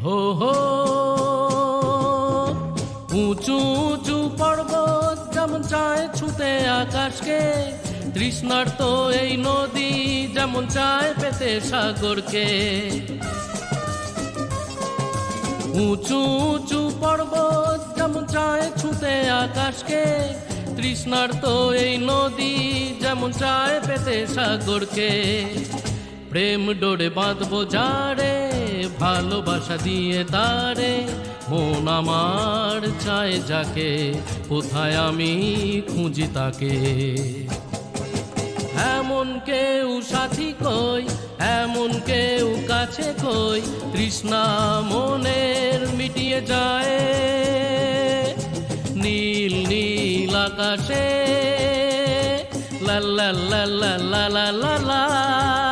হো হো উঁচু উঁচু পর্বত যেমন চায় ছুঁতে আকাশকে, তৃষ্ণার্ত এই নদী যেমন চায় পেতে সাগরকে। উঁচু উঁচু পর্বত যেমন চায় ছুঁতে আকাশকে, তৃষ্ণার্ত এই নদী যেমন চায় পেতে সাগরকে। প্রেম ডোরে বাঁধবো যারে, ভালোবাসা দিয়ে তারে, মন আমার চায় যাকে, কোথায় আমি খুঁজি তাকে। এমন কেউ সাথী কই, এমন কেউ কাছে কই, তৃষ্ণা মনের মিটিয়ে যায় নীল নীল আকাশে। লা লা লা লা লা লা লা।